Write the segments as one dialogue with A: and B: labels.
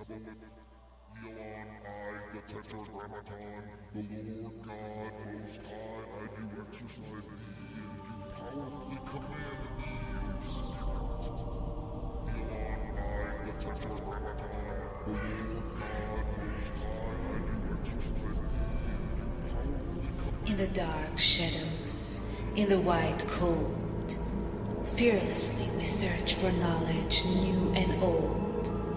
A: Elon, I, the Tetragrammaton, the Lord God Most High, I do exercise thee, and do powerfully command thee, O Spirit. Elon, I, the Tetragrammaton, the Lord God Most High, I do exercise thee, and do powerfully command.
B: In the dark shadows, in the white cold, fearlessly we search for knowledge new and old.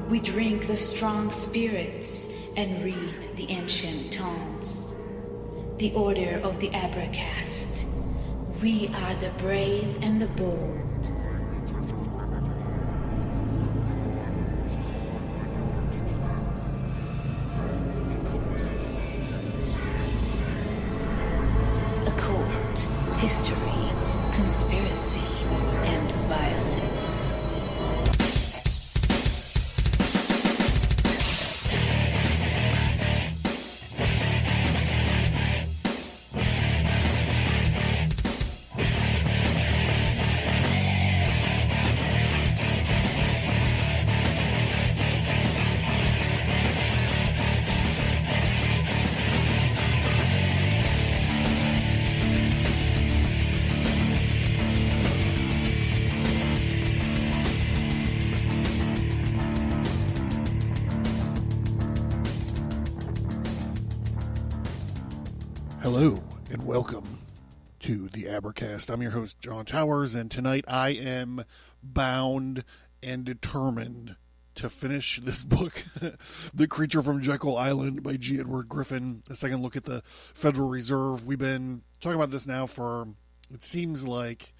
B: We drink the strong spirits and read the ancient tomes. The order of the Abracast. We are the brave and the bold. Occult, history, conspiracy, and violence.
C: Hello and welcome to the Abracast. I'm your host, John Towers, and tonight I am bound and determined to finish this book, The Creature from Jekyll Island by G. Edward Griffin, a second look at the Federal Reserve. We've been talking about this now for, it seems like,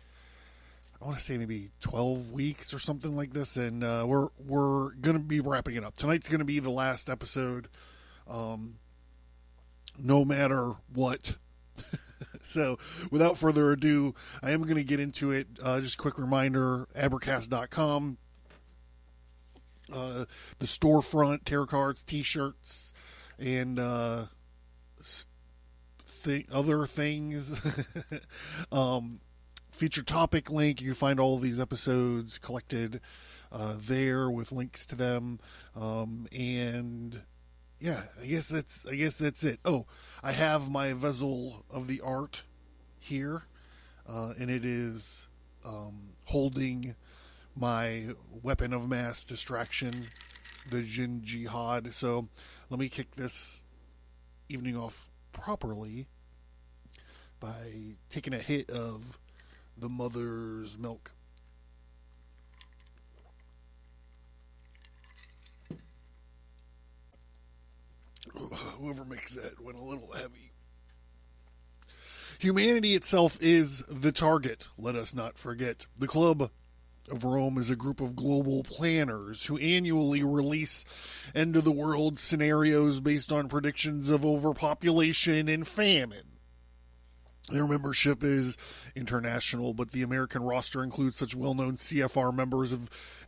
C: I want to say maybe 12 weeks or something like this, and we're going to be wrapping it up. Tonight's going to be the last episode. No matter what. So, without further ado, I am going to get into it. Just a quick reminder, Abracast.com, the Storefront, tarot cards, t-shirts, and other things. Feature topic link. You can find all of these episodes collected there with links to them. And yeah, I guess that's it. Oh, I have my vessel of the art here, and it is holding my weapon of mass distraction, the Jin Jihad. So let me kick this evening off properly by taking a hit of the mother's milk. Whoever makes that went a little heavy. Humanity itself is the target, let us not forget. The Club of Rome is a group of global planners who annually release end-of-the-world scenarios based on predictions of overpopulation and famine. Their membership is international, but the American roster includes such well-known CFR members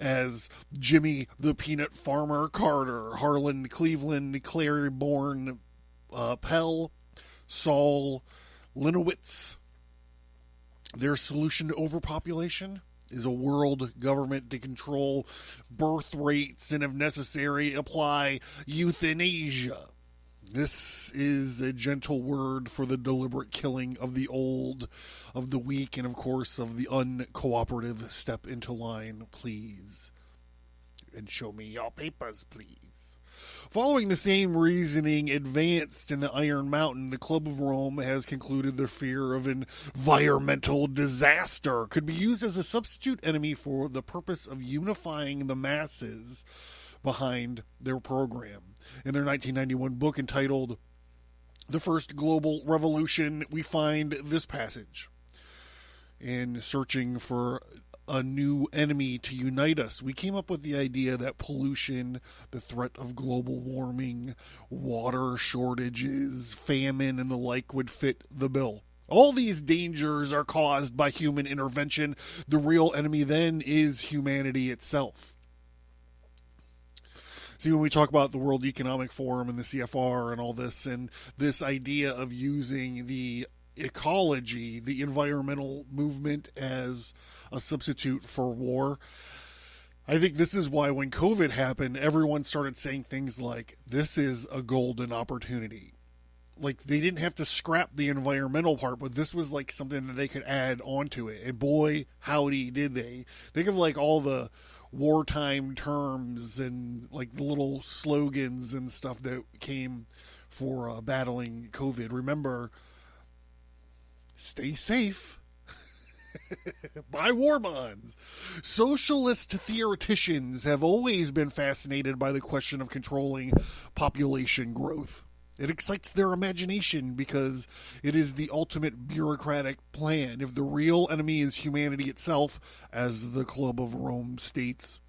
C: as Jimmy the Peanut Farmer Carter, Harlan Cleveland, Claiborne Pell, Saul Linowitz. Their solution to overpopulation is a world government to control birth rates and, if necessary, apply euthanasia. This is a gentle word for the deliberate killing of the old, of the weak, and of course of the uncooperative. Step into line, please. And show me your papers, please. Following the same reasoning advanced in the Iron Mountain, the Club of Rome has concluded the fear of environmental disaster could be used as a substitute enemy for the purpose of unifying the masses behind their program. In their 1991 book entitled The First Global Revolution, we find this passage. In searching for a new enemy to unite us, we came up with the idea that pollution, the threat of global warming, water shortages, famine, and the like would fit the bill. All these dangers are caused by human intervention. The real enemy then is humanity itself. See, when we talk about the World Economic Forum and the CFR and all this, and this idea of using the ecology, the environmental movement, as a substitute for war, I think this is why when COVID happened, everyone started saying things like, this is a golden opportunity. Like, they didn't have to scrap the environmental part, but this was like something that they could add onto it. And boy, howdy did they. Think of like all the wartime terms and like the little slogans and stuff that came for battling COVID. Remember, stay safe. Buy war bonds. Socialist theoreticians have always been fascinated by the question of controlling population growth. It excites their imagination because it is the ultimate bureaucratic plan. If the real enemy is humanity itself, as the Club of Rome states,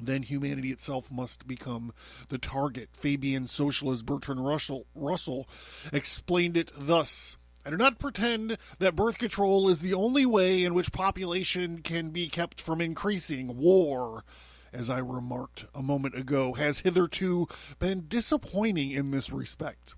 C: then humanity itself must become the target. Fabian socialist Bertrand Russell explained it thus: I do not pretend that birth control is the only way in which population can be kept from increasing. War, as I remarked a moment ago, has hitherto been disappointing in this respect.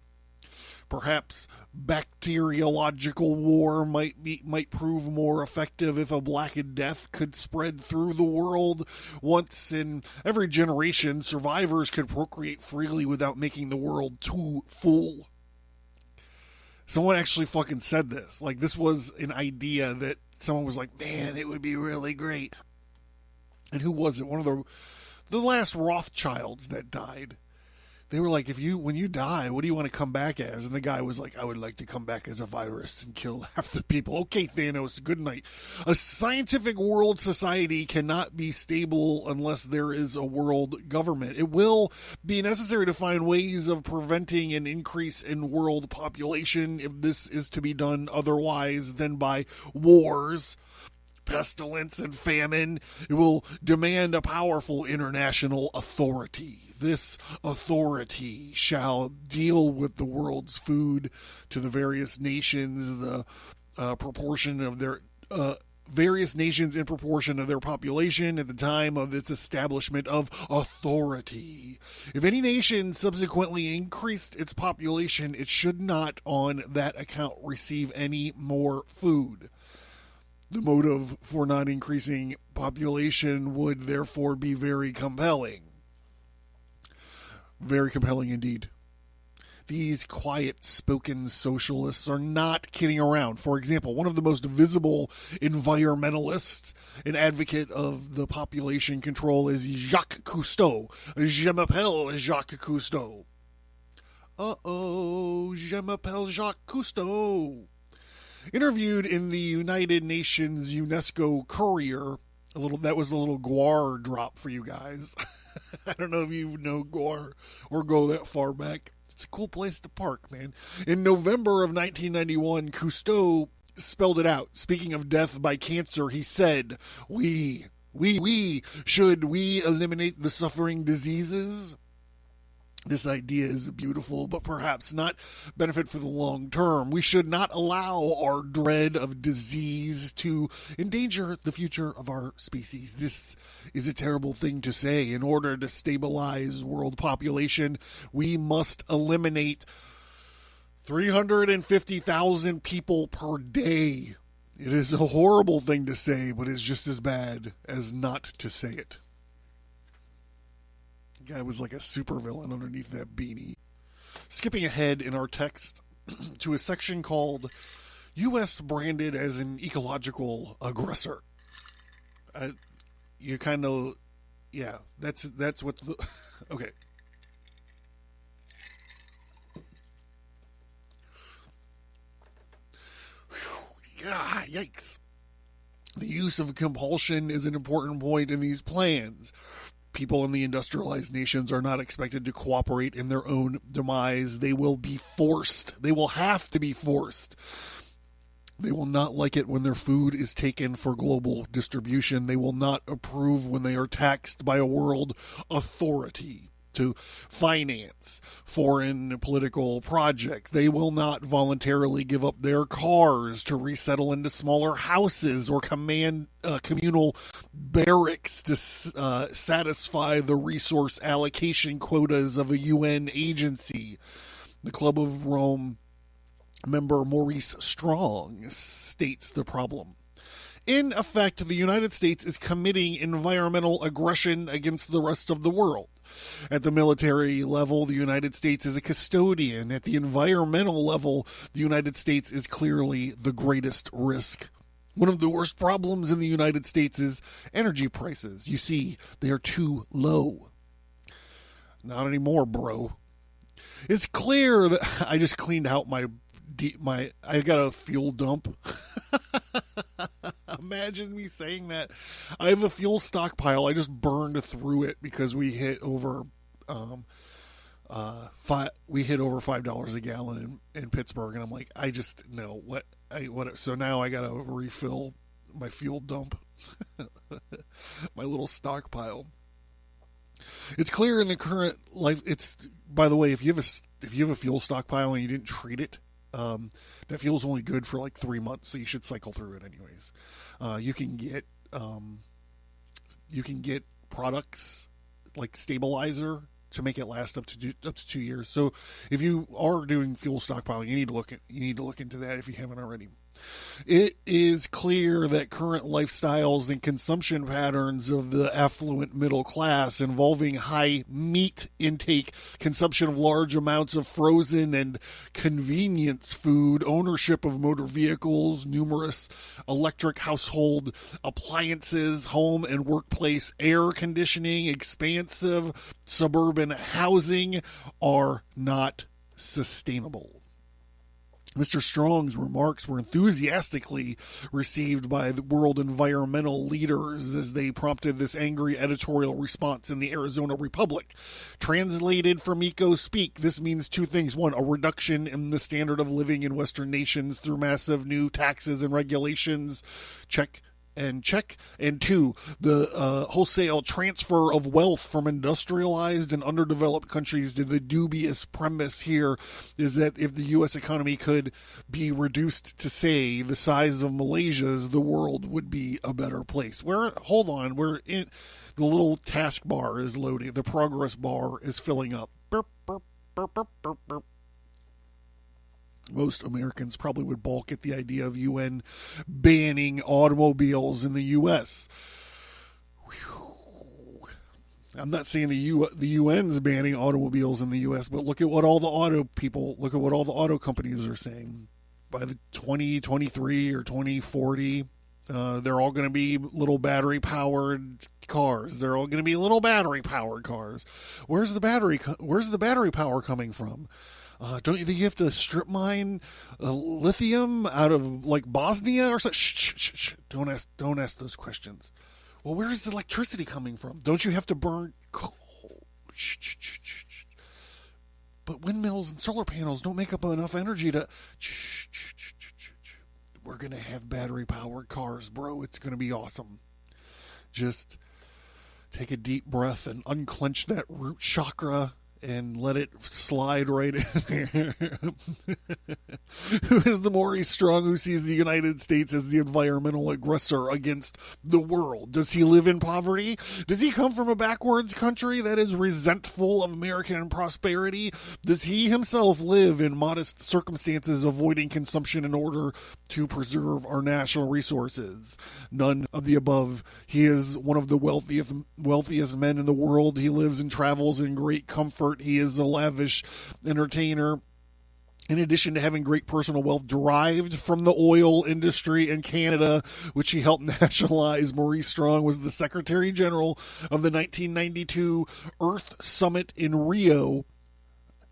C: Perhaps bacteriological war might prove more effective if a Black Death could spread through the world. Once in every generation, survivors could procreate freely without making the world too full. Someone actually fucking said this. Like, this was an idea that someone was like, man, it would be really great. And who was it? One of the last Rothschilds that died. They were like, when you die, what do you want to come back as? And the guy was like, I would like to come back as a virus and kill half the people. Okay, Thanos, good night. A scientific world society cannot be stable unless there is a world government. It will be necessary to find ways of preventing an increase in world population if this is to be done otherwise than by wars, pestilence, and famine. It will demand a powerful international authority. This authority shall deal with the world's food to the various nations, the proportion of their various nations in proportion of their population at the time of its establishment of authority. If any nation subsequently increased its population, it should not on that account receive any more food. The motive for not increasing population would therefore be very compelling. Very compelling indeed. These quiet-spoken socialists are not kidding around. For example, one of the most visible environmentalists and advocate of the population control is Jacques Cousteau. Je m'appelle Jacques Cousteau. Je m'appelle Jacques Cousteau. Interviewed in the United Nations UNESCO Courier, that was a little Guar drop for you guys. I don't know if you know Guar or go that far back. It's a cool place to park, man. In November of 1991, Cousteau spelled it out. Speaking of death by cancer, he said, should we eliminate the suffering diseases? This idea is beautiful, but perhaps not benefit for the long term. We should not allow our dread of disease to endanger the future of our species. This is a terrible thing to say. In order to stabilize world population, we must eliminate 350,000 people per day. It is a horrible thing to say, but it's just as bad as not to say it. Guy was like a supervillain underneath that beanie. Skipping ahead in our text to a section called U.S. branded as an ecological aggressor. You kind of, yeah, that's what the, okay. Yeah, yikes. The use of compulsion is an important point in these plans. People in the industrialized nations are not expected to cooperate in their own demise. They will be forced. They will have to be forced. They will not like it when their food is taken for global distribution. They will not approve when they are taxed by a world authority to finance foreign political projects. They will not voluntarily give up their cars to resettle into smaller houses or communal barracks to satisfy the resource allocation quotas of a UN agency. The Club of Rome member Maurice Strong states the problem. in effect, the United States is committing environmental aggression against the rest of the world. At the military level, the United States is a custodian. At the environmental level, the United States is clearly the greatest risk. One of the worst problems in the United States is energy prices. You see, they are too low. Not anymore, bro. It's clear that I just cleaned out I got a fuel dump. Imagine me saying that. I have a fuel stockpile. I just burned through it because we hit over $5 a gallon in Pittsburgh, and I'm like, I just know what. So now I gotta refill my fuel dump, my little stockpile. It's clear in the current life. By the way, if you have a fuel stockpile and you didn't treat it, that fuel's only good for like 3 months, so you should cycle through it anyways. You can get products like stabilizer to make it last up to 2 years. So if you are doing fuel stockpiling, you need to look into that if you haven't already. It is clear that current lifestyles and consumption patterns of the affluent middle class, involving high meat intake, consumption of large amounts of frozen and convenience food, ownership of motor vehicles, numerous electric household appliances, home and workplace air conditioning, expansive suburban housing are not sustainable. Mr. Strong's remarks were enthusiastically received by the world environmental leaders as they prompted this angry editorial response in the Arizona Republic. Translated from Eco Speak, this means two things. One, a reduction in the standard of living in Western nations through massive new taxes and regulations. Check. And two, the wholesale transfer of wealth from industrialized and underdeveloped countries to the dubious premise here is that if the U.S. economy could be reduced to, say, the size of Malaysia's, the world would be a better place. The little taskbar is loading. The progress bar is filling up. Burp, burp, burp, burp, burp, burp. Most Americans probably would balk at the idea of UN banning automobiles in the U.S. Whew. I'm not saying the UN's banning automobiles in the U.S., but look at what all the auto companies are saying. By the 2023 or 2040, they're all going to be little battery-powered cars. They're all going to be little battery-powered cars. Where's the battery power coming from? Don't you think you have to strip mine lithium out of like Bosnia or something? Shh. Don't ask those questions. Well, where is the electricity coming from? Don't you have to burn coal? Shh. But windmills and solar panels don't make up enough energy to. Shh. We're gonna have battery-powered cars, bro. It's gonna be awesome. Just take a deep breath and unclench that root chakra and let it slide right in there. Who is the Maurice Strong who sees the United States as the environmental aggressor against the world? Does he live in poverty? Does he come from a backwards country that is resentful of American prosperity? Does he himself live in modest circumstances, avoiding consumption in order to preserve our national resources? None of the above. He is one of the wealthiest men in the world. He lives and travels in great comfort. He is a lavish entertainer. In addition to having great personal wealth derived from the oil industry in Canada, which he helped nationalize, Maurice Strong was the Secretary General of the 1992 Earth Summit in Rio,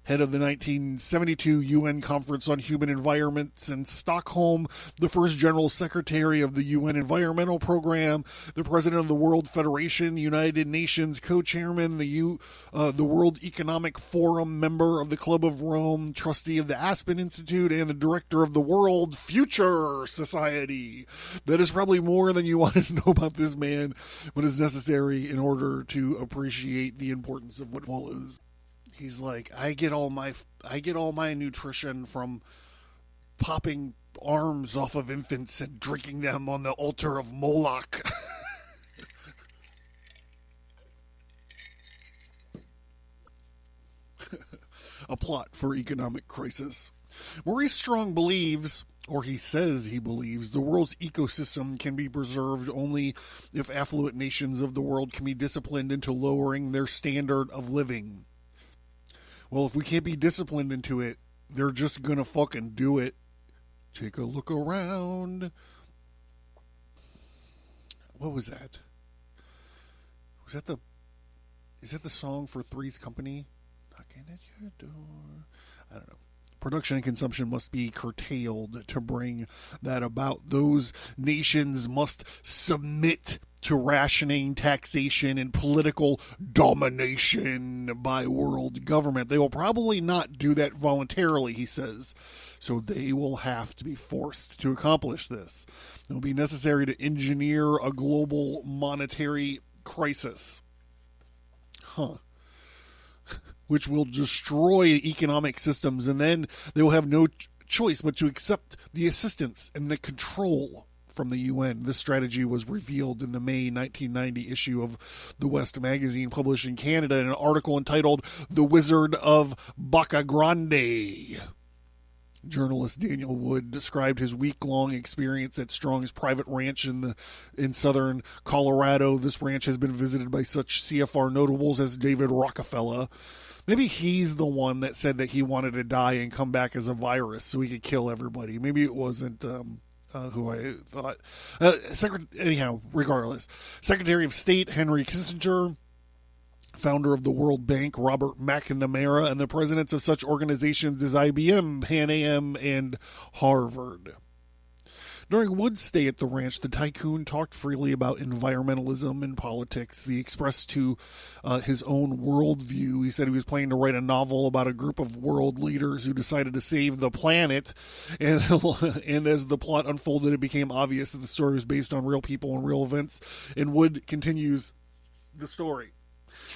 C: head of the 1972 UN Conference on Human Environments in Stockholm, the first General Secretary of the UN Environmental Program, the President of the World Federation, United Nations Co-Chairman, the World Economic Forum member of the Club of Rome, trustee of the Aspen Institute, and the Director of the World Future Society. That is probably more than you want to know about this man, but is necessary in order to appreciate the importance of what follows. He's like, I get all my nutrition from popping arms off of infants and drinking them on the altar of Moloch. A plot for economic crisis. Maurice Strong believes, or he says he believes, the world's ecosystem can be preserved only if affluent nations of the world can be disciplined into lowering their standard of living. Well, if we can't be disciplined into it, they're just gonna fucking do it. Take a look around. What was that? Is that the song for Three's Company? Knocking at your door. I don't know. Production and consumption must be curtailed to bring that about. Those nations must submit to rationing, taxation, and political domination by world government. They will probably not do that voluntarily, he says. So they will have to be forced to accomplish this. It will be necessary to engineer a global monetary crisis. Which will destroy economic systems, and then they will have no choice but to accept the assistance and the control from the UN. This strategy was revealed in the May 1990 issue of The West magazine, published in Canada, in an article entitled "The Wizard of Boca Grande." Journalist Daniel Wood described his week-long experience at Strong's private ranch in southern Colorado. This ranch has been visited by such CFR notables as David Rockefeller. Maybe he's the one that said that he wanted to die and come back as a virus so he could kill everybody. Maybe it wasn't who I thought. Anyhow, regardless. Secretary of State Henry Kissinger, founder of the World Bank Robert McNamara, and the presidents of such organizations as IBM, Pan Am, and Harvard. During Wood's stay at the ranch, the tycoon talked freely about environmentalism and politics. He expressed to his own worldview. He said he was planning to write a novel about a group of world leaders who decided to save the planet. And as the plot unfolded, it became obvious that the story was based on real people and real events. And Wood continues the story.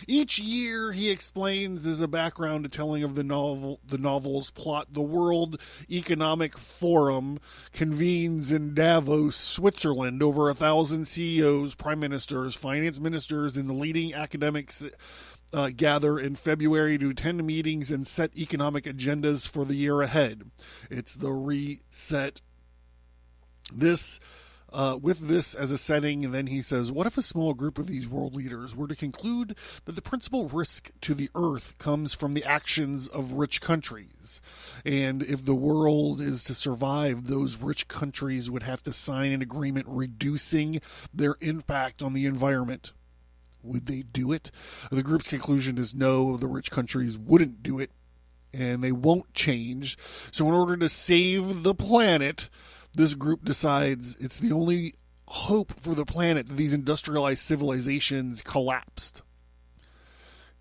C: Each year, he explains, as a background to telling of the novel's plot, the World Economic Forum convenes in Davos, Switzerland. Over 1,000 CEOs, prime ministers, finance ministers, and the leading academics gather in February to attend meetings and set economic agendas for the year ahead. It's the reset. With this as a setting, and then he says, what if a small group of these world leaders were to conclude that the principal risk to the earth comes from the actions of rich countries? And if the world is to survive, those rich countries would have to sign an agreement reducing their impact on the environment. Would they do it? The group's conclusion is no, the rich countries wouldn't do it, and they won't change. So in order to save the planet, this group decides it's the only hope for the planet that these industrialized civilizations collapsed.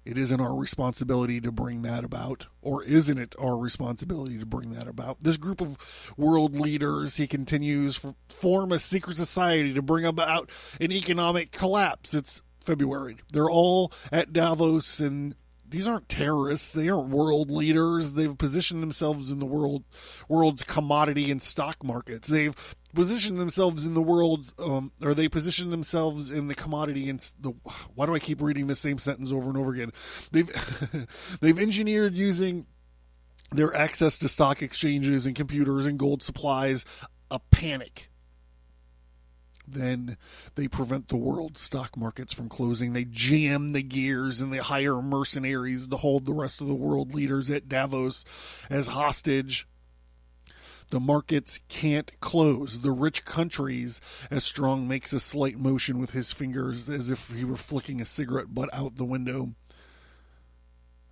C: It isn't our responsibility to bring that about, or isn't it our responsibility to bring that about? This group of world leaders, he continues, form a secret society to bring about an economic collapse. It's February. They're all at Davos, and these aren't terrorists. They aren't world leaders. They've positioned themselves in the world's commodity and stock markets. They've positioned themselves in the world, or they position themselves in the commodity and the. Why do I keep reading the same sentence over and over again? They've engineered using their access to stock exchanges and computers and gold supplies a panic. Then they prevent the world's stock markets from closing. They jam the gears and they hire mercenaries to hold the rest of the world leaders at Davos as hostage. The markets can't close. The rich countries, as Strong makes a slight motion with his fingers as if he were flicking a cigarette butt out the window.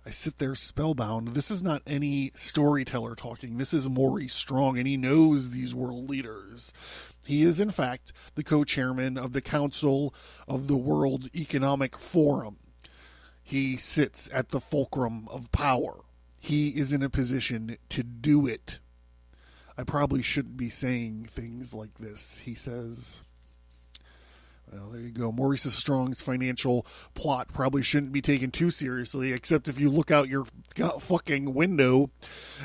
C: I sit there spellbound. This is not any storyteller talking. This is Maurice Strong, and he knows these world leaders. He is, in fact, the co-chairman of the Council of the World Economic Forum. He sits at the fulcrum of power. He is in a position to do it. I probably shouldn't be saying things like this, he says. Well, there you go. Maurice Strong's financial plot probably shouldn't be taken too seriously, except if you look out your fucking window,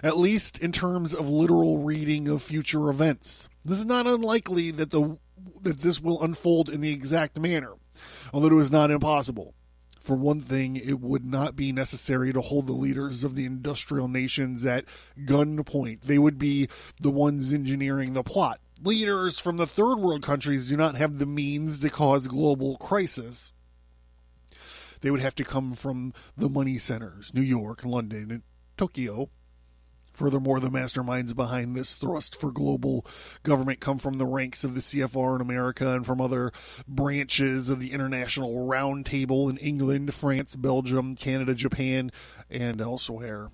C: at least in terms of literal reading of future events. This is not unlikely that this will unfold in the exact manner, although it is not impossible. For one thing, it would not be necessary to hold the leaders of the industrial nations at gunpoint. They would be the ones engineering the plot. Leaders from the third world countries do not have the means to cause global crisis. They would have to come from the money centers, New York, London, and Tokyo. Furthermore, the masterminds behind this thrust for global government come from the ranks of the CFR in America and from other branches of the International Round Table in England, France, Belgium, Canada, Japan, and elsewhere.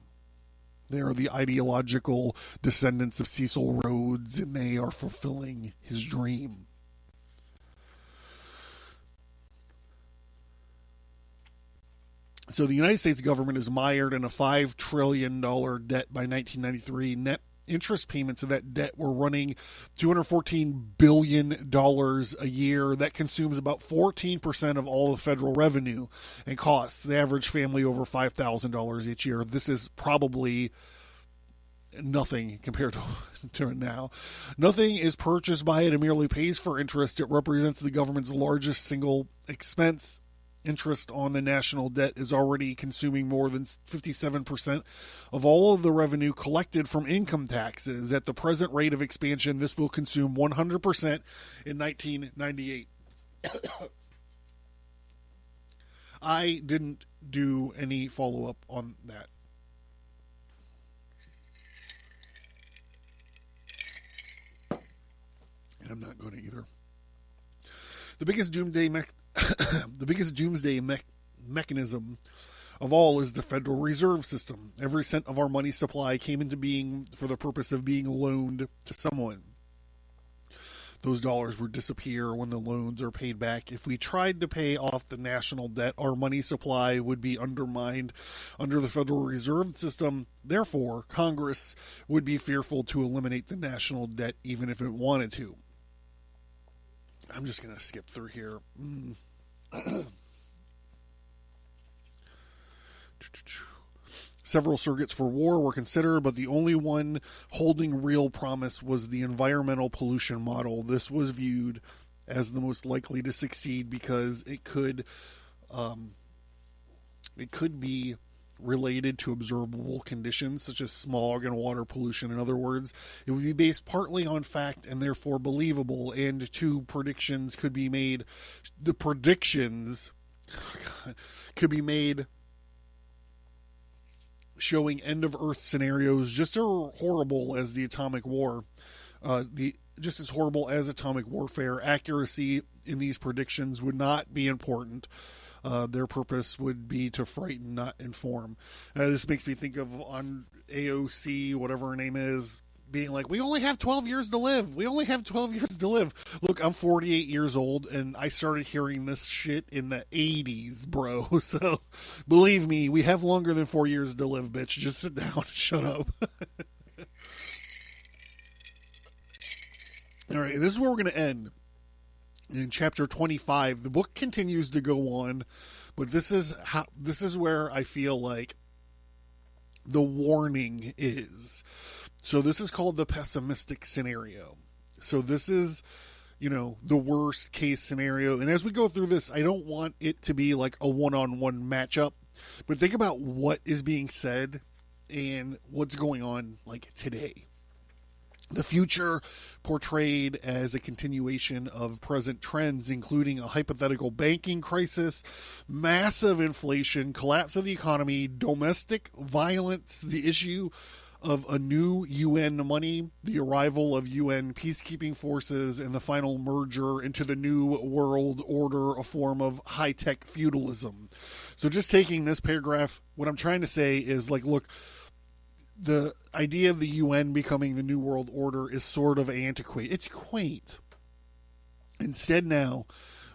C: They are the ideological descendants of Cecil Rhodes, and they are fulfilling his dream. So the United States government is mired in a $5 trillion debt by 1993. Net interest payments of that debt were running $214 billion a year. That consumes about 14% of all the federal revenue and costs the average family over $5,000 each year. This is probably nothing compared to it now. Nothing is purchased by it. It merely pays for interest. It represents the government's largest single expense. Interest on the national debt is already consuming more than 57% of all of the revenue collected from income taxes. At the present rate of expansion, this will consume 100% in 1998. I didn't do any follow-up on that. And I'm not going to either. The biggest doomsday mechanism of all is the Federal Reserve System. Every cent of our money supply came into being for the purpose of being loaned to someone. Those dollars would disappear when the loans are paid back. If we tried to pay off the national debt, our money supply would be undermined under the Federal Reserve System. Therefore, Congress would be fearful to eliminate the national debt even if it wanted to. I'm just going to skip through here. Several surrogates for war were considered, but the only one holding real promise was the environmental pollution model. This was viewed as the most likely to succeed because it could be related to observable conditions such as smog and water pollution. In other words, it would be based partly on fact and therefore believable, and two predictions could be made. The predictions could be made showing end of Earth scenarios just as horrible as the atomic war, just as horrible as atomic warfare. Accuracy in these predictions would not be important. Their purpose would be to frighten, not inform. This makes me think of on AOC, whatever her name is, being like, we only have 12 years to live. We only have 12 years to live. Look, I'm 48 years old, and I started hearing this shit in the 80s, bro. So, believe me, we have longer than 4 years to live, bitch. Just sit down and shut up. All right, this is where we're going to end. In chapter 25, the book continues to go on, but this is where I feel like the warning is. So this is called the pessimistic scenario. So this is, the worst case scenario. And as we go through this, I don't want it to be like a one-on-one matchup, but think about what is being said and what's going on like today. The future portrayed as a continuation of present trends, including a hypothetical banking crisis, massive inflation, collapse of the economy, domestic violence, the issue of a new UN money, the arrival of UN peacekeeping forces, and the final merger into the new world order, a form of high-tech feudalism. So just taking this paragraph, what I'm trying to say is like, look, the idea of the UN becoming the New World Order is sort of antiquated. It's quaint. Instead now,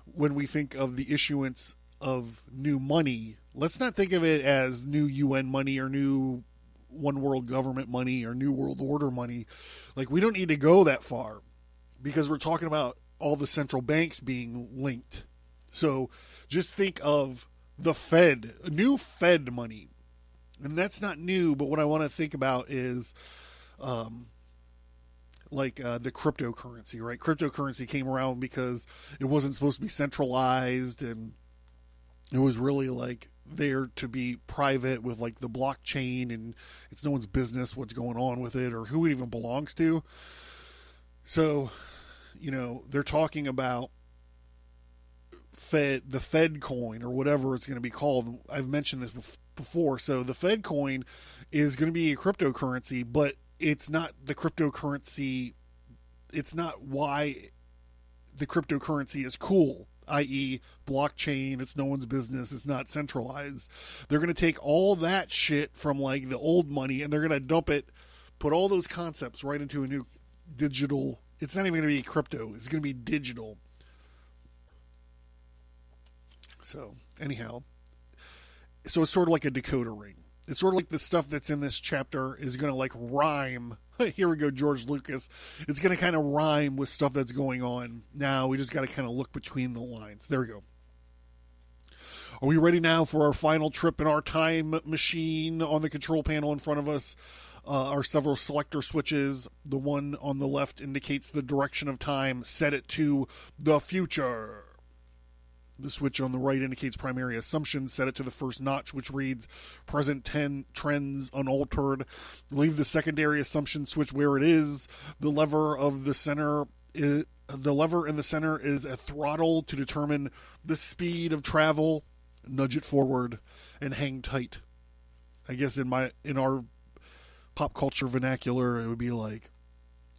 C: when we think of the issuance of new money, let's not think of it as new UN money or new one world government money or New World Order money. Like, we don't need to go that far because we're talking about all the central banks being linked. So just think of the Fed, new Fed money. And that's not new, but what I want to think about is the cryptocurrency, right? Cryptocurrency came around because it wasn't supposed to be centralized, and It was really like there to be private with like the blockchain, and it's no one's business what's going on with it or who it even belongs to. So, they're talking about the Fed coin or whatever it's going to be called. I've mentioned this before. So the Fed coin is going to be a cryptocurrency, but it's not the cryptocurrency. It's not why the cryptocurrency is cool, i.e. blockchain. It's no one's business. It's not centralized. They're going to take all that shit from like the old money and they're going to dump it, put all those concepts right into a new digital. It's not even going to be crypto. It's going to be digital. So, anyhow, so it's sort of like a decoder ring. It's sort of like the stuff that's in this chapter is going to like rhyme. Here we go, George Lucas. It's going to kind of rhyme with stuff that's going on. Now we just got to kind of look between the lines. There we go. Are we ready now for our final trip in our time machine? On the control panel in front of us are several selector switches. The one on the left indicates the direction of time. Set it to the future. The switch on the right indicates primary assumption. Set it to the first notch, which reads present 10 trends unaltered. Leave the secondary assumption switch where it is. The lever in the center is a throttle to determine the speed of travel. Nudge it forward and hang tight. I guess in our pop culture vernacular, it would be like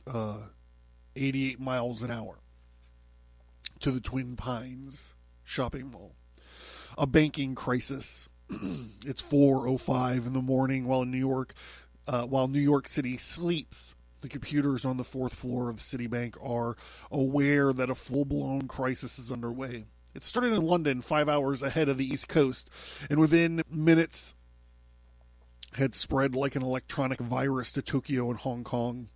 C: 88 miles an hour to the Twin Pines shopping mall. A banking crisis. It's 4:05 in the morning while New York City sleeps. The computers on the fourth floor of the Citibank are aware that a full-blown crisis is underway. It started in London 5 hours ahead of the East Coast, and within minutes had spread like an electronic virus to Tokyo and Hong Kong.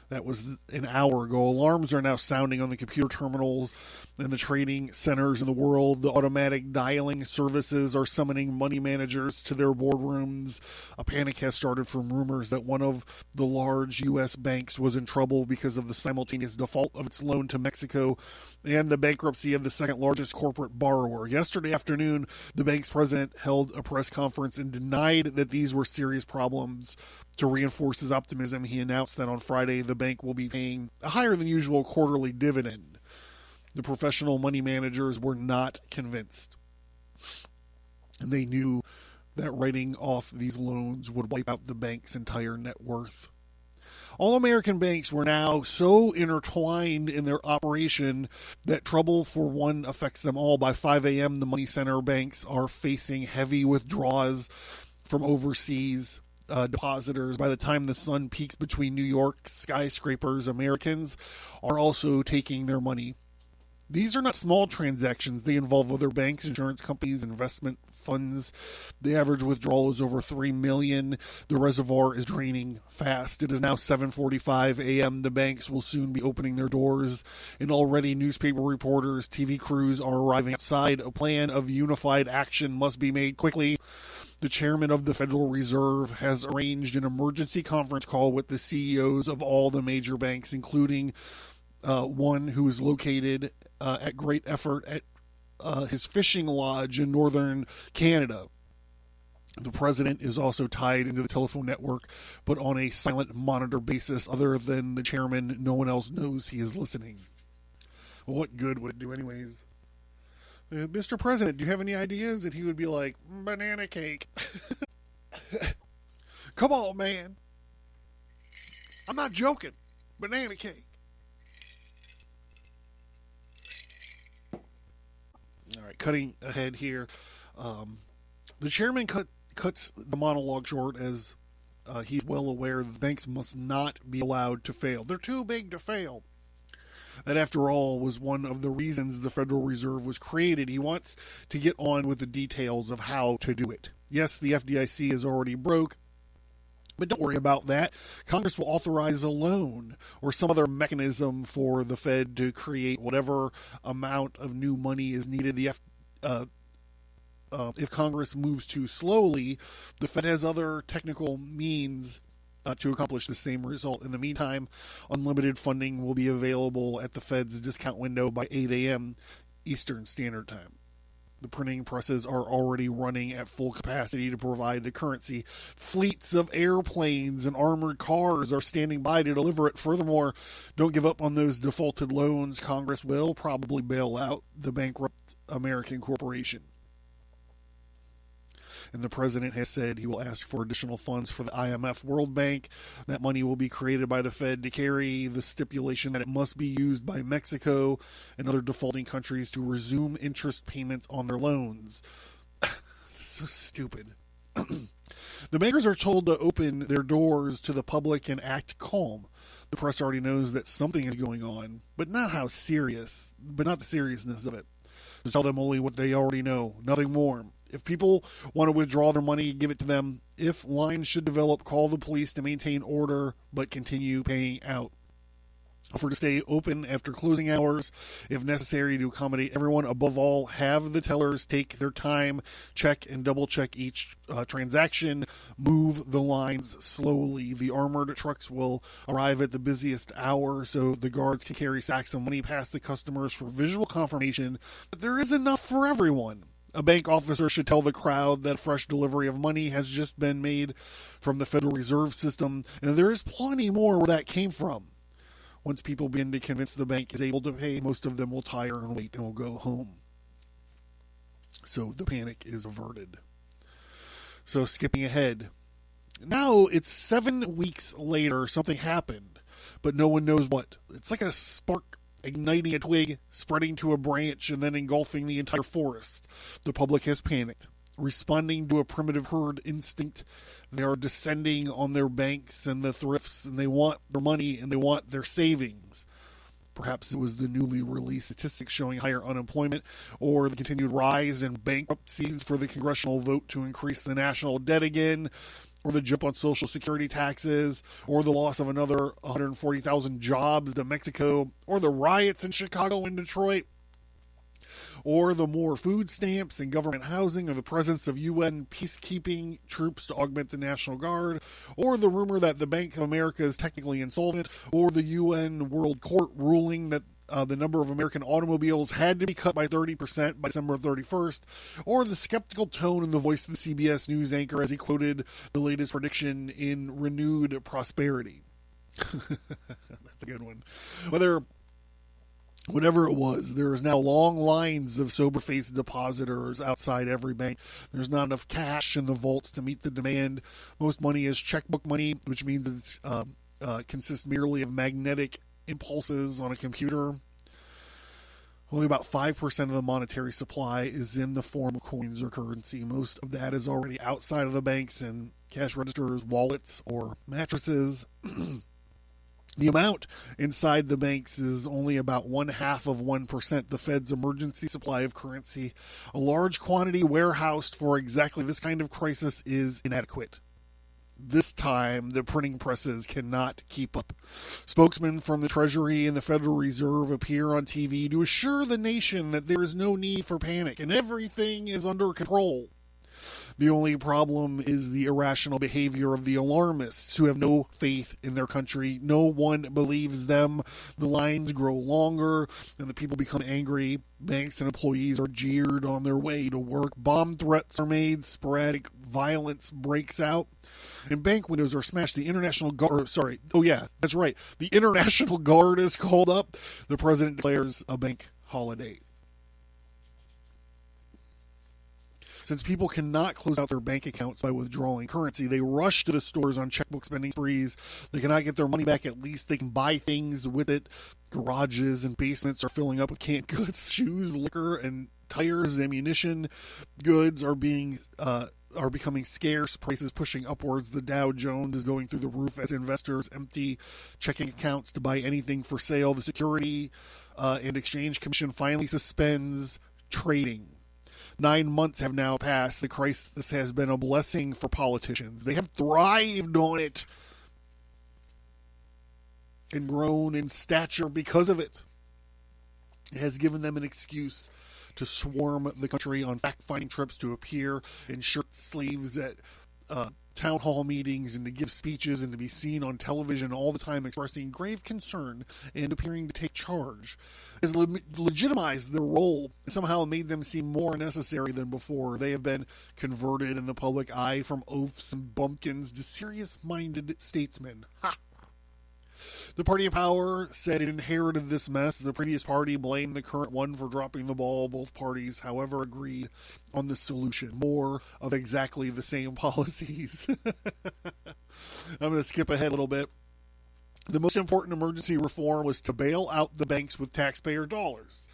C: That was an hour ago. Alarms are now sounding on the computer terminals and the trading centers in the world. The automatic dialing services are summoning money managers to their boardrooms. A panic has started from rumors that one of the large U.S. banks was in trouble because of the simultaneous default of its loan to Mexico and the bankruptcy of the second largest corporate borrower. Yesterday afternoon, the bank's president held a press conference and denied that these were serious problems. To reinforce his optimism, he announced that on Friday the bank will be paying a higher than usual quarterly dividend. The professional money managers were not convinced. And they knew that writing off these loans would wipe out the bank's entire net worth. All American banks were now so intertwined in their operation that trouble for one affects them all. By 5 a.m., the money center banks are facing heavy withdrawals from overseas depositors. By the time the sun peaks between New York skyscrapers, Americans are also taking their money. These are not small transactions. They involve other banks, insurance companies, investment funds. The average withdrawal is over $3 million. The reservoir is draining fast. It is now 7:45 a.m. The banks will soon be opening their doors, and already newspaper reporters, TV crews are arriving outside. A plan of unified action must be made quickly. The chairman of the Federal Reserve has arranged an emergency conference call with the CEOs of all the major banks, including one who is located at great effort at his fishing lodge in northern Canada. The president is also tied into the telephone network, but on a silent monitor basis. Other than the chairman, no one else knows he is listening. Well, what good would it do anyways? Mr. President, do you have any ideas? And he would be like, banana cake. Come on, man. I'm not joking. Banana cake. All right, cutting ahead here. The chairman cuts the monologue short as he's well aware that banks must not be allowed to fail. They're too big to fail. That, after all, was one of the reasons the Federal Reserve was created. He wants to get on with the details of how to do it. Yes, the FDIC is already broke, but don't worry about that. Congress will authorize a loan or some other mechanism for the Fed to create whatever amount of new money is needed. If Congress moves too slowly, the Fed has other technical means to accomplish the same result. In the meantime, unlimited funding will be available at the Fed's discount window by 8 a.m. Eastern Standard Time. The printing presses are already running at full capacity to provide the currency. Fleets of airplanes and armored cars are standing by to deliver it. Furthermore, don't give up on those defaulted loans. Congress will probably bail out the bankrupt American corporation. And the president has said he will ask for additional funds for the IMF World Bank. That money will be created by the Fed to carry the stipulation that it must be used by Mexico and other defaulting countries to resume interest payments on their loans. So stupid. The bankers are told to open their doors to the public and act calm. The press already knows that something is going on, but not the seriousness of it. To tell them only what they already know, nothing more. If people want to withdraw their money, give it to them. If lines should develop, call the police to maintain order, but continue paying out. Offer to stay open after closing hours, if necessary, to accommodate everyone. Above all, have the tellers take their time, check and double-check each transaction, move the lines slowly. The armored trucks will arrive at the busiest hour, so the guards can carry sacks of money past the customers for visual confirmation that there is enough for everyone. A bank officer should tell the crowd that a fresh delivery of money has just been made from the Federal Reserve System, and there is plenty more where that came from. Once people begin to convince the bank is able to pay, most of them will tire and wait and will go home. So the panic is averted. So skipping ahead. Now it's 7 weeks later, something happened, but no one knows what. It's like a spark igniting a twig, spreading to a branch, and then engulfing the entire forest. The public has panicked. Responding to a primitive herd instinct, they are descending on their banks and the thrifts, and they want their money and they want their savings. Perhaps it was the newly released statistics showing higher unemployment, or the continued rise in bankruptcies for the congressional vote to increase the national debt again, or the jump on Social Security taxes, or the loss of another 140,000 jobs to Mexico, or the riots in Chicago and Detroit, or the more food stamps and government housing, or the presence of UN peacekeeping troops to augment the National Guard, or the rumor that the Bank of America is technically insolvent, or the UN World Court ruling that the number of American automobiles had to be cut by 30% by December 31st, or the skeptical tone in the voice of the CBS News anchor as he quoted the latest prediction in renewed prosperity. That's a good one. Whatever it was, there is now long lines of sober-faced depositors outside every bank. There's not enough cash in the vaults to meet the demand. Most money is checkbook money, which means it consists merely of magnetic impulses on a computer. Only about 5% of the monetary supply is in the form of coins or currency. Most of that is already outside of the banks in cash registers, wallets, or mattresses. The amount inside the banks is only about 0.5%. The Fed's emergency supply of currency, a large quantity warehoused for exactly this kind of crisis, is inadequate. This time, the printing presses cannot keep up. Spokesmen from the Treasury and the Federal Reserve appear on TV to assure the nation that there is no need for panic and everything is under control. The only problem is the irrational behavior of the alarmists who have no faith in their country. No one believes them. The lines grow longer and the people become angry. Banks and employees are jeered on their way to work. Bomb threats are made. Sporadic violence breaks out. And bank windows are smashed. The International Guard, the International Guard is called up. The president declares a bank holiday. Since people cannot close out their bank accounts by withdrawing currency, they rush to the stores on checkbook spending sprees. They cannot get their money back. At least they can buy things with it. Garages and basements are filling up with canned goods, shoes, liquor, and tires. Ammunition goods are becoming scarce. Prices pushing upwards. The Dow Jones is going through the roof as investors empty checking accounts to buy anything for sale. The Security and Exchange Commission finally suspends trading. 9 months have now passed. The crisis has been a blessing for politicians. They have thrived on it and grown in stature because of it. It has given them an excuse to swarm the country on fact-finding trips, to appear in shirt sleeves at town hall meetings and to give speeches and to be seen on television all the time expressing grave concern and appearing to take charge has legitimized their role and somehow made them seem more necessary than before. They have been converted in the public eye from oafs and bumpkins to serious-minded statesmen. Ha! The party of power said it inherited this mess. The previous party blamed the current one for dropping the ball. Both parties, however, agreed on the solution. More of exactly the same policies. I'm going to skip ahead a little bit. The most important emergency reform was to bail out the banks with taxpayer dollars.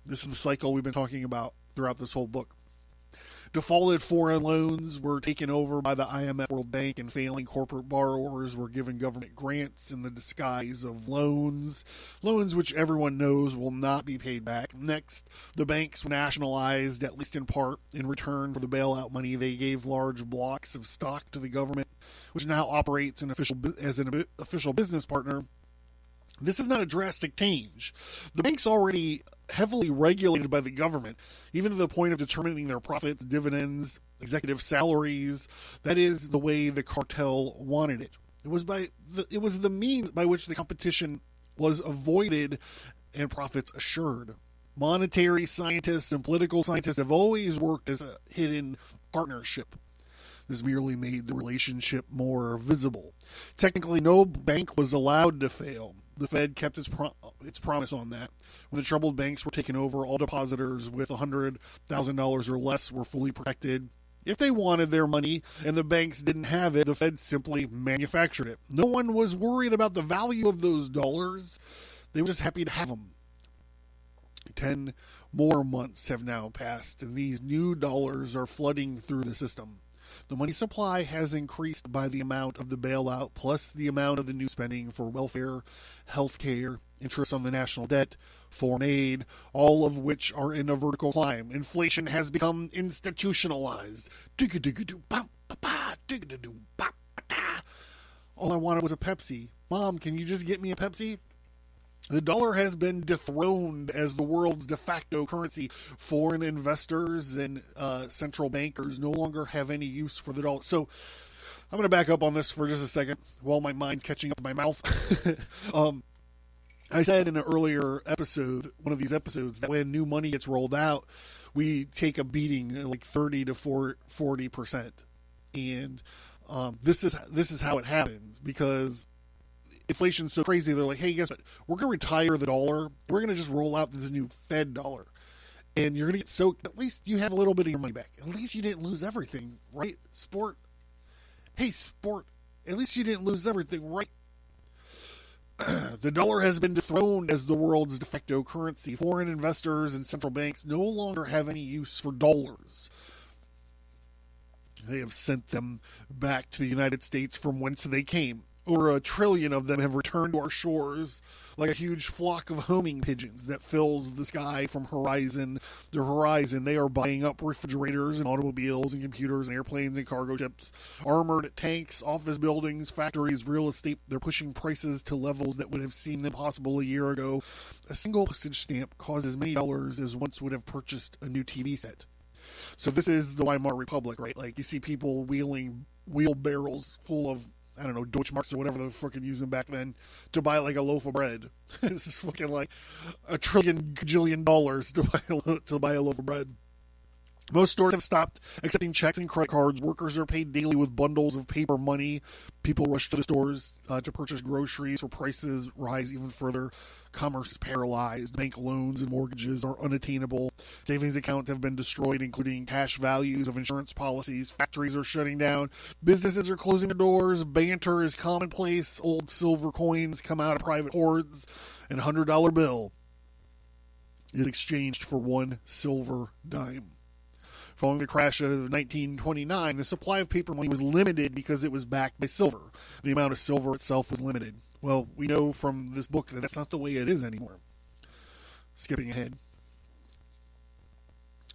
C: This is the cycle we've been talking about throughout this whole book. Defaulted foreign loans were taken over by the IMF, World Bank, and failing corporate borrowers were given government grants in the disguise of loans which everyone knows will not be paid back. Next, the banks were nationalized, at least in part. In return for the bailout money, they gave large blocks of stock to the government, which now operates as an official business partner. This is not a drastic change. The bank's already heavily regulated by the government, even to the point of determining their profits, dividends, executive salaries. That is the way the cartel wanted it. It was the means by which the competition was avoided and profits assured. Monetary scientists and political scientists have always worked as a hidden partnership. This merely made the relationship more visible. Technically, no bank was allowed to fail. The Fed kept its promise on that. When the troubled banks were taken over, all depositors with $100,000 or less were fully protected. If they wanted their money and the banks didn't have it, the Fed simply manufactured it. No one was worried about the value of those dollars. They were just happy to have them. 10 more months have now passed, and these new dollars are flooding through the system. The money supply has increased by the amount of the bailout plus the amount of the new spending for welfare, health care, interest on the national debt, foreign aid, all of which are in a vertical climb. Inflation has become institutionalized. All I wanted was a Pepsi. Mom, can you just get me a Pepsi? The dollar has been dethroned as the world's de facto currency. Foreign investors and central bankers no longer have any use for the dollar. So I'm going to back up on this for just a second while my mind's catching up to my mouth. I said in an earlier episode, one of these episodes, that when new money gets rolled out, we take a beating like 30 to 40%. And this is how it happens, because inflation's so crazy. They're like, hey, guess what? We're going to retire the dollar. We're going to just roll out this new Fed dollar. And you're going to get soaked. At least you have a little bit of your money back. At least you didn't lose everything, right? Sport. Hey, sport. At least you didn't lose everything, right? The dollar has been dethroned as the world's de facto currency. Foreign investors and central banks no longer have any use for dollars. They have sent them back to the United States from whence they came. Over 1 trillion of them have returned to our shores like a huge flock of homing pigeons that fills the sky from horizon to horizon. They are buying up refrigerators and automobiles and computers and airplanes and cargo ships, armored tanks, office buildings, factories, real estate. They're pushing prices to levels that would have seemed impossible a year ago. A single postage stamp costs as many dollars as once would have purchased a new TV set. So this is the Weimar Republic, right? Like, you see people wheeling wheelbarrows full of, I don't know, Deutschmarks or whatever they were fucking using back then to buy like a loaf of bread. This is fucking like $1 trillion to buy a loaf of bread. Most stores have stopped accepting checks and credit cards. Workers are paid daily with bundles of paper money. People rush to the stores to purchase groceries, for prices rise even further. Commerce is paralyzed. Bank loans and mortgages are unattainable. Savings accounts have been destroyed, including cash values of insurance policies. Factories are shutting down. Businesses are closing their doors. Banter is commonplace. Old silver coins come out of private hoards. And $100 bill is exchanged for one silver dime. Following the crash of 1929, the supply of paper money was limited because it was backed by silver. The amount of silver itself was limited. Well, we know from this book that that's not the way it is anymore. Skipping ahead.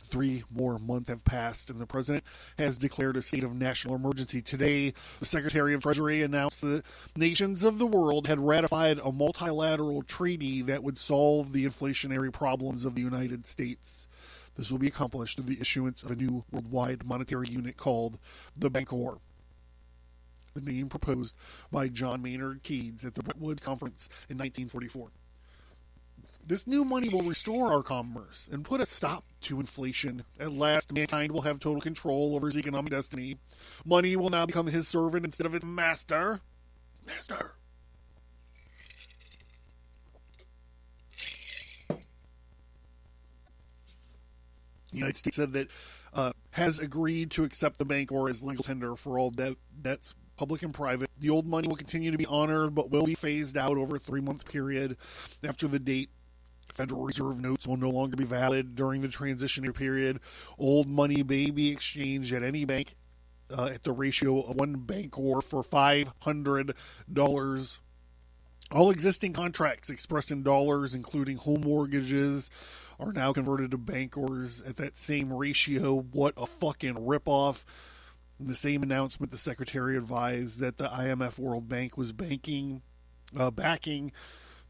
C: 3 more months have passed, and the president has declared a state of national emergency. Today, the Secretary of Treasury announced that nations of the world had ratified a multilateral treaty that would solve the inflationary problems of the United States. This will be accomplished through the issuance of a new worldwide monetary unit called the Bancor. the name proposed by John Maynard Keynes at the Bretton Woods Conference in 1944. This new money will restore our commerce and put a stop to inflation. At last, mankind will have total control over his economic destiny. Money will now become his servant instead of its master. Master. The United States said that has agreed to accept the Bancor as legal tender for all debts, public and private. The old money will continue to be honored, but will be phased out over a 3-month period. After the date, Federal Reserve notes will no longer be valid. During the transitionary period, old money may be exchanged at any bank at the ratio of one Bancor for $500. All existing contracts expressed in dollars, including home mortgages, are now converted to Bancors at that same ratio. What a fucking ripoff. In the same announcement, the Secretary advised that the IMF World Bank was backing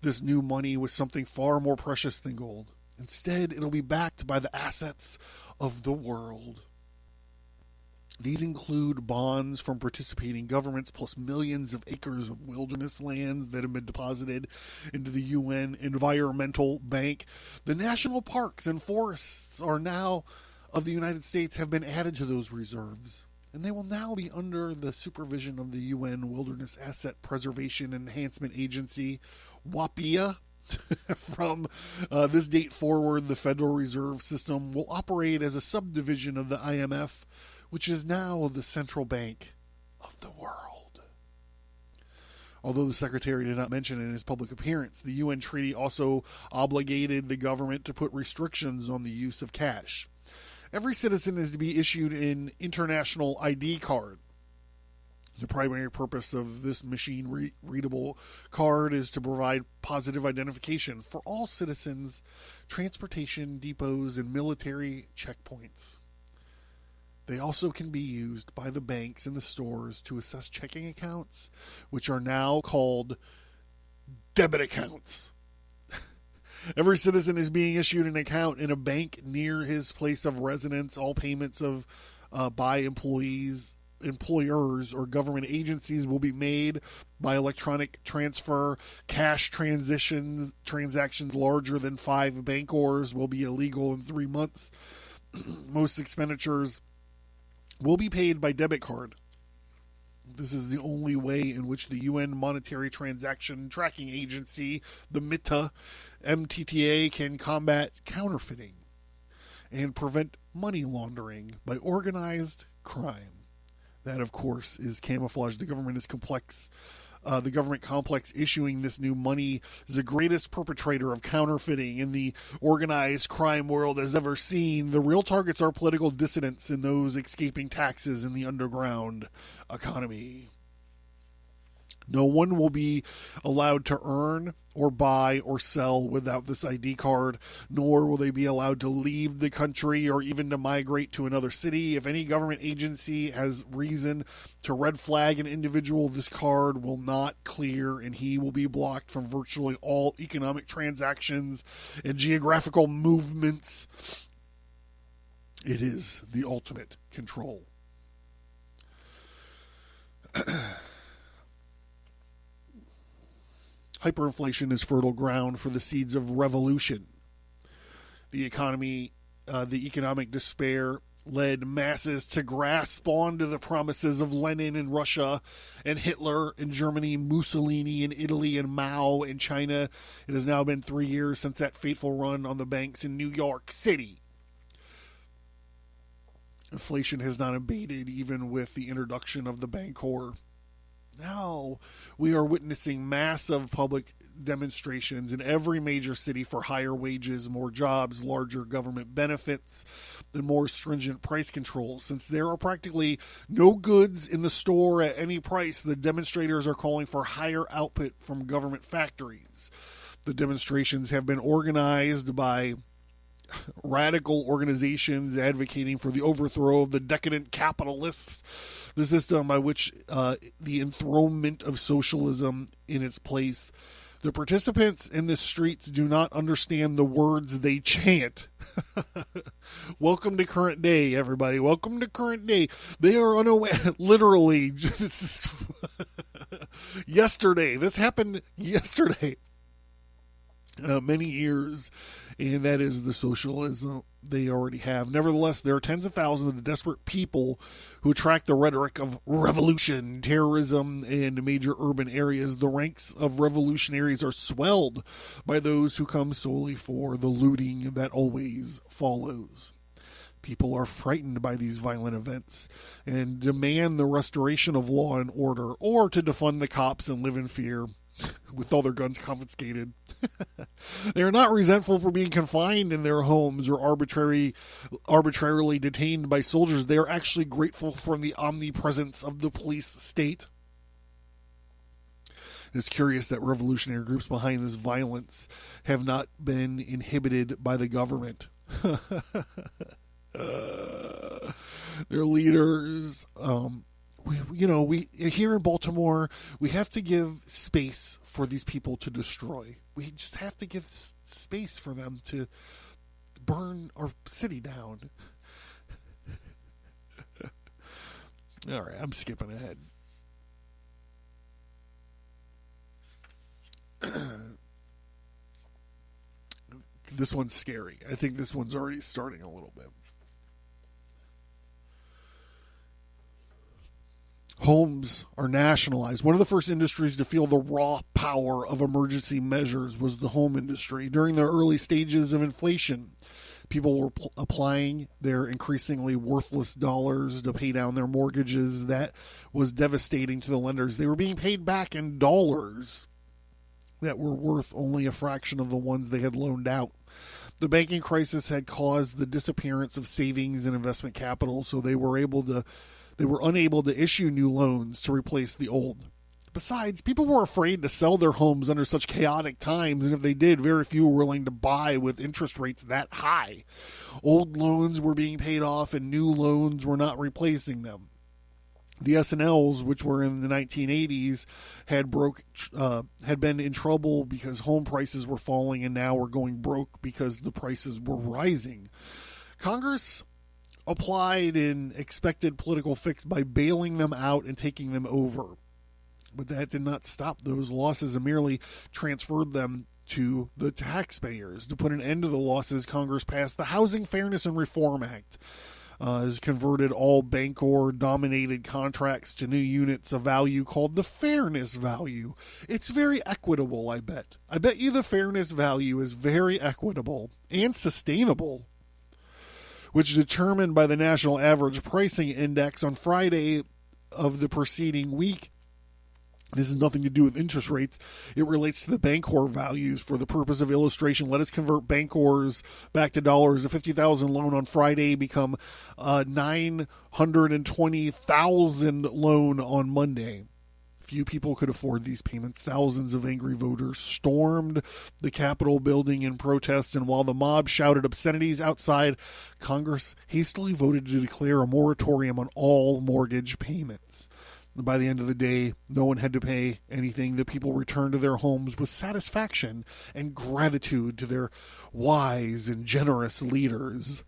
C: this new money with something far more precious than gold. Instead, it'll be backed by the assets of the world. These include bonds from participating governments plus millions of acres of wilderness lands that have been deposited into the UN Environmental Bank. The national parks and forests are now of the United States have been added to those reserves, and they will now be under the supervision of the UN Wilderness Asset Preservation Enhancement Agency, WAPIA. From this date forward, the Federal Reserve System will operate as a subdivision of the IMF, which is now the central bank of the world. Although the Secretary did not mention in his public appearance, the UN treaty also obligated the government to put restrictions on the use of cash. Every citizen is to be issued an international ID card. The primary purpose of this machine-readable card is to provide positive identification for all citizens, transportation depots, and military checkpoints. They also can be used by the banks and the stores to assess checking accounts, which are now called debit accounts. Every citizen is being issued an account in a bank near his place of residence. All payments by employers or government agencies will be made by electronic transfer. Cash transactions larger than 5 Bancors will be illegal in 3 months. Most expenditures will be paid by debit card. This is the only way in which the UN Monetary Transaction Tracking Agency, the MTTA, can combat counterfeiting and prevent money laundering by organized crime. That, of course, is camouflage. The government is complex. The government complex issuing this new money is the greatest perpetrator of counterfeiting in the organized crime world has ever seen. The real targets are political dissidents and those escaping taxes in the underground economy. No one will be allowed to earn or buy or sell without this ID card, nor will they be allowed to leave the country or even to migrate to another city. If any government agency has reason to red flag an individual, this card will not clear and he will be blocked from virtually all economic transactions and geographical movements. It is the ultimate control. Hyperinflation is fertile ground for the seeds of revolution. The economic despair led masses to grasp onto the promises of Lenin in Russia and Hitler in Germany, Mussolini in Italy, and Mao in China. It has now been 3 years since that fateful run on the banks in New York City. Inflation has not abated even with the introduction of the Bancor. Now we are witnessing massive public demonstrations in every major city for higher wages, more jobs, larger government benefits, and more stringent price controls. Since there are practically no goods in the store at any price, the demonstrators are calling for higher output from government factories. The demonstrations have been organized by radical organizations advocating for the overthrow of the decadent capitalists, the system by which the enthronement of socialism in its place. The participants in the streets do not understand the words they chant. Welcome to current day, everybody. Welcome to current day. They are unaware. Literally, this is yesterday. This happened yesterday. Many years, and that is the socialism they already have. Nevertheless, there are tens of thousands of desperate people who attract the rhetoric of revolution, terrorism, and major urban areas. The ranks of revolutionaries are swelled by those who come solely for the looting that always follows. People are frightened by these violent events and demand the restoration of law and order, or to defund the cops and live in fear with all their guns confiscated. They are not resentful for being confined in their homes or arbitrarily detained by soldiers. They are actually grateful for the omnipresence of the police state. It's curious that revolutionary groups behind this violence have not been inhibited by the government. Their leaders, we here in Baltimore, we have to give space for these people to destroy. We just have to give space for them to burn our city down. All right, I'm skipping ahead. This one's scary. I think this one's already starting a little bit. Homes are nationalized. One of the first industries to feel the raw power of emergency measures was the home industry. During the early stages of inflation, people were applying their increasingly worthless dollars to pay down their mortgages. That was devastating to the lenders. They were being paid back in dollars that were worth only a fraction of the ones they had loaned out. The banking crisis had caused the disappearance of savings and investment capital, so they were unable to issue new loans to replace the old. Besides, people were afraid to sell their homes under such chaotic times, and if they did, very few were willing to buy with interest rates that high. Old loans were being paid off, and new loans were not replacing them. The S&Ls, which were in the 1980s, had been in trouble because home prices were falling, and now were going broke because the prices were rising. Congress applied an expected political fix by bailing them out and taking them over. But that did not stop those losses and merely transferred them to the taxpayers. To put an end to the losses, Congress passed the Housing Fairness and Reform Act. Has converted all Bancor-dominated contracts to new units of value called the fairness value. It's very equitable, I bet. I bet you the fairness value is very equitable and sustainable, which is determined by the National Average Pricing Index on Friday of the preceding week. This has nothing to do with interest rates. It relates to the Bancor values. For the purpose of illustration, let us convert Bancors back to dollars. A $50,000 loan on Friday become a $920,000 loan on Monday. Few people could afford these payments. Thousands of angry voters stormed the Capitol building in protest, and while the mob shouted obscenities outside, Congress hastily voted to declare a moratorium on all mortgage payments. By the end of the day, no one had to pay anything. The people returned to their homes with satisfaction and gratitude to their wise and generous leaders.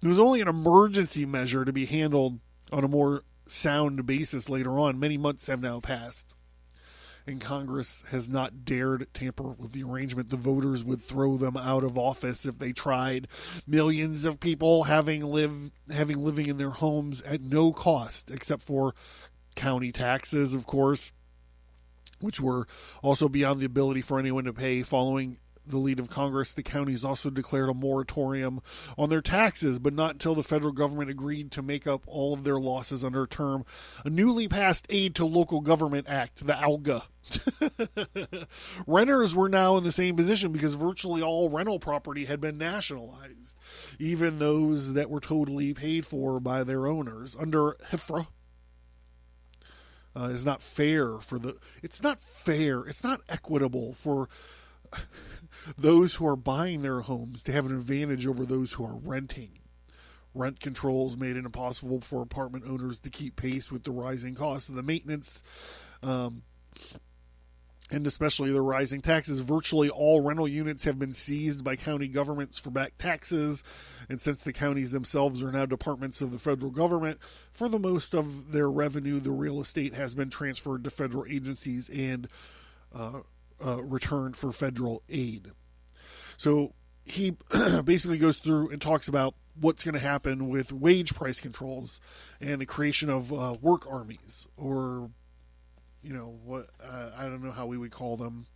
C: It was only an emergency measure to be handled on a more sound basis later on. Many months have now passed, and Congress has not dared tamper with the arrangement. The voters would throw them out of office if they tried. Millions of people having living in their homes at no cost except for county taxes, of course, which were also beyond the ability for anyone to pay. Following the lead of Congress, the counties also declared a moratorium on their taxes, but not until the federal government agreed to make up all of their losses under a newly passed Aid to Local Government Act, the ALGA. Renters were now in the same position because virtually all rental property had been nationalized, even those that were totally paid for by their owners. Under HFRA, it's not equitable for those who are buying their homes to have an advantage over those who are renting. Rent controls made it impossible for apartment owners to keep pace with the rising costs of the maintenance. and especially the rising taxes. Virtually all rental units have been seized by county governments for back taxes, and since the counties themselves are now departments of the federal government, for the most of their revenue, the real estate has been transferred to federal agencies and returned for federal aid. So he basically goes through and talks about what's going to happen with wage price controls and the creation of work armies, or what I don't know how we would call them.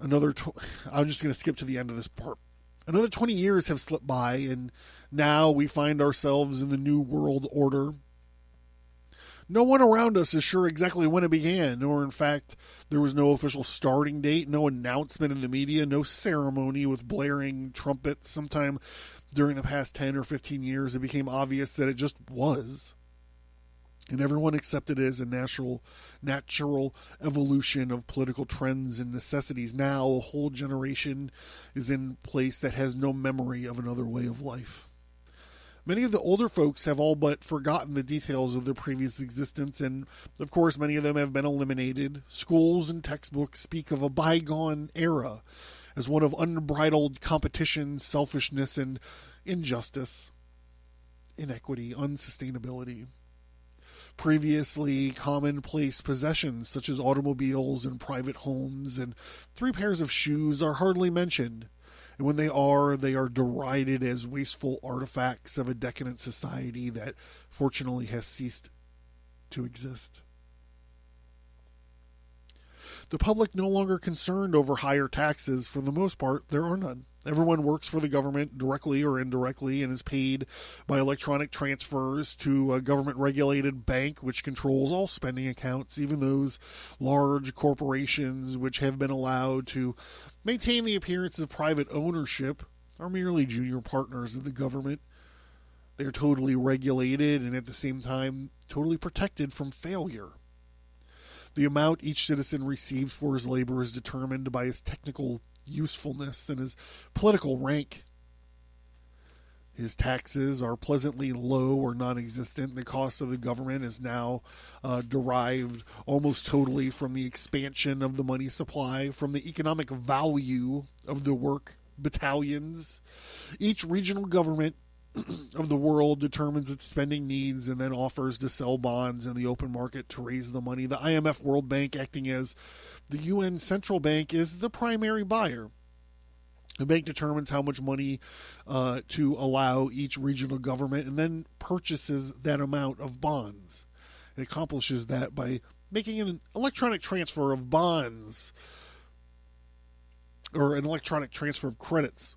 C: I'm just going to skip to the end of this part. Another 20 years have slipped by, and now we find ourselves in the New World Order. No one around us is sure exactly when it began, or in fact, there was no official starting date, no announcement in the media, no ceremony with blaring trumpets. Sometime during the past 10 or 15 years, it became obvious that it just was. And everyone accepted it as a natural evolution of political trends and necessities. Now a whole generation is in place that has no memory of another way of life. Many of the older folks have all but forgotten the details of their previous existence, and of course many of them have been eliminated. Schools and textbooks speak of a bygone era as one of unbridled competition, selfishness, and injustice, inequity, unsustainability. Previously commonplace possessions such as automobiles and private homes and 3 pairs of shoes are hardly mentioned, and when they are derided as wasteful artifacts of a decadent society that fortunately has ceased to exist. The public no longer concerned over higher taxes. For the most part, there are none. Everyone works for the government directly or indirectly and is paid by electronic transfers to a government-regulated bank which controls all spending accounts, even those large corporations which have been allowed to maintain the appearance of private ownership are merely junior partners of the government. They are totally regulated and at the same time totally protected from failure. The amount each citizen receives for his labor is determined by his technical usefulness and his political rank. His taxes are pleasantly low or non-existent. The cost of the government is now derived almost totally from the expansion of the money supply, from the economic value of the work battalions. Each regional government of the world determines its spending needs and then offers to sell bonds in the open market to raise the money. The IMF World Bank, acting as the UN Central Bank, is the primary buyer. The bank determines how much money to allow each regional government and then purchases that amount of bonds. It accomplishes that by making an electronic transfer of bonds or an electronic transfer of credits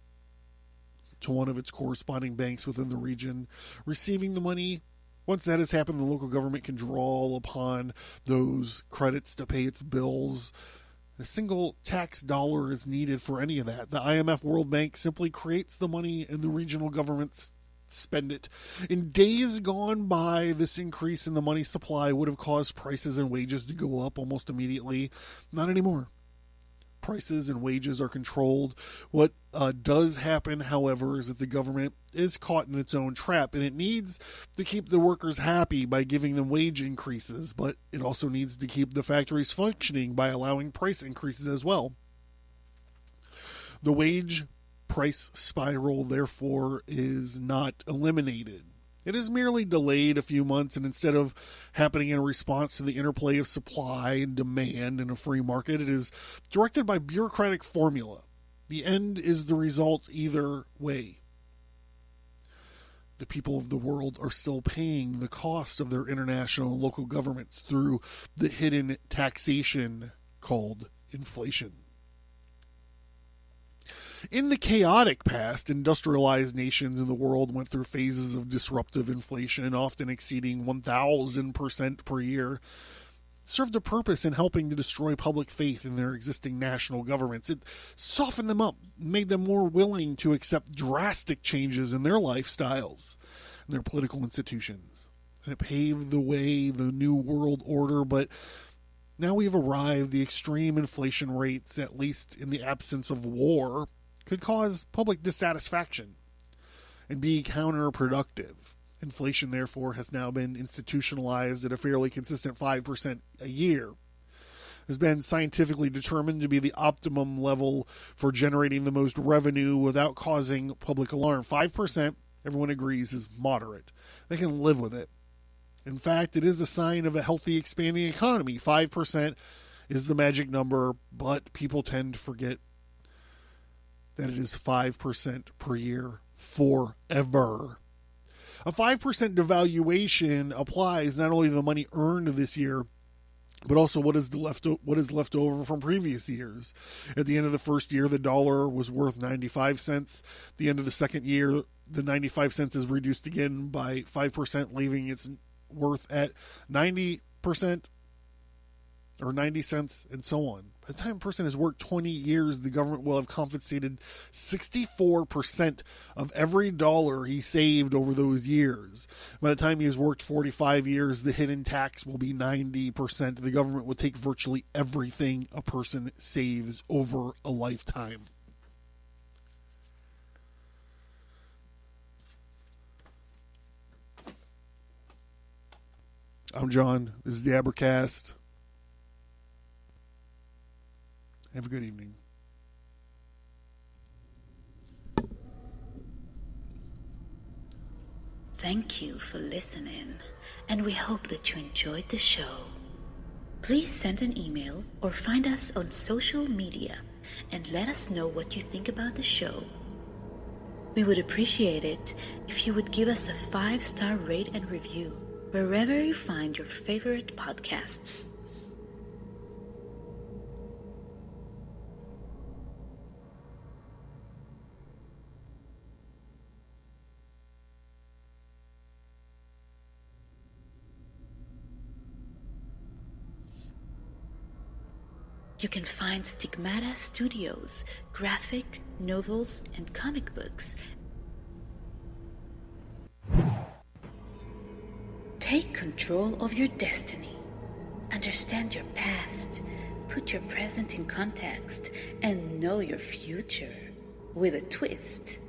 C: to one of its corresponding banks within the region, receiving the money. Once that has happened, the local government can draw upon those credits to pay its bills. A single tax dollar is needed for any of that. The IMF World Bank simply creates the money and the regional governments spend it. In days gone by, this increase in the money supply would have caused prices and wages to go up almost immediately. Not anymore. Prices and wages are controlled. What does happen, however, is that the government is caught in its own trap, and it needs to keep the workers happy by giving them wage increases, but it also needs to keep the factories functioning by allowing price increases as well. The wage price spiral, therefore, is not eliminated. It is merely delayed a few months, and instead of happening in response to the interplay of supply and demand in a free market, it is directed by bureaucratic formula. The end is the result either way. The people of the world are still paying the cost of their international and local governments through the hidden taxation called inflation. In the chaotic past, industrialized nations in the world went through phases of disruptive inflation, often exceeding 1,000% per year. It served a purpose in helping to destroy public faith in their existing national governments. It softened them up, made them more willing to accept drastic changes in their lifestyles and their political institutions. And it paved the way, the New World Order, but now we've arrived. The extreme inflation rates, at least in the absence of war, could cause public dissatisfaction and be counterproductive. Inflation, therefore, has now been institutionalized at a fairly consistent 5% a year. Has been scientifically determined to be the optimum level for generating the most revenue without causing public alarm. 5%, everyone agrees, is moderate. They can live with it. In fact, it is a sign of a healthy, expanding economy. 5% is the magic number, but people tend to forget that it is 5% per year forever. A 5% devaluation applies not only to the money earned this year, but also what is left over from previous years. At the end of the first year, the dollar was worth 95 cents. At the end of the second year, the 95 cents is reduced again by 5%, leaving its worth at 90% or 90 cents, and so on. By the time a person has worked 20 years, the government will have compensated 64% of every dollar he saved over those years. By the time he has worked 45 years, the hidden tax will be 90%. The government will take virtually everything a person saves over a lifetime. I'm John. This is the Abracast. Have a good evening.
B: Thank you for listening, and we hope that you enjoyed the show. Please send an email or find us on social media and let us know what you think about the show. We would appreciate it if you would give us a 5-star rate and review wherever you find your favorite podcasts. You can find Stigmata Studios, graphic, novels, and comic books. Take control of your destiny. Understand your past. Put your present in context and know your future with a twist.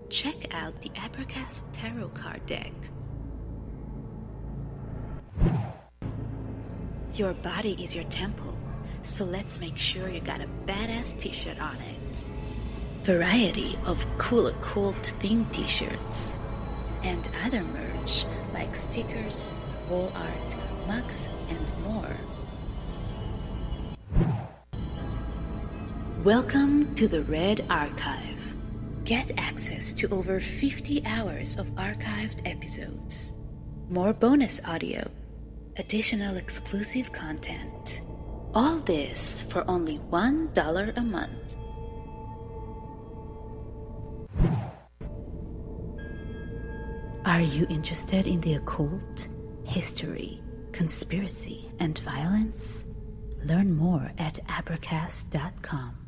B: Check out the Abracast Tarot card deck. Your body is your temple. So let's make sure you got a badass t-shirt on it. Variety of cool occult themed t-shirts. And other merch like stickers, wall art, mugs, and more. Welcome to the Red Archive. Get access to over 50 hours of archived episodes. More bonus audio. Additional exclusive content. All this for only $1 a month. Are you interested in the occult, history, conspiracy, and violence? Learn more at Abracast.com.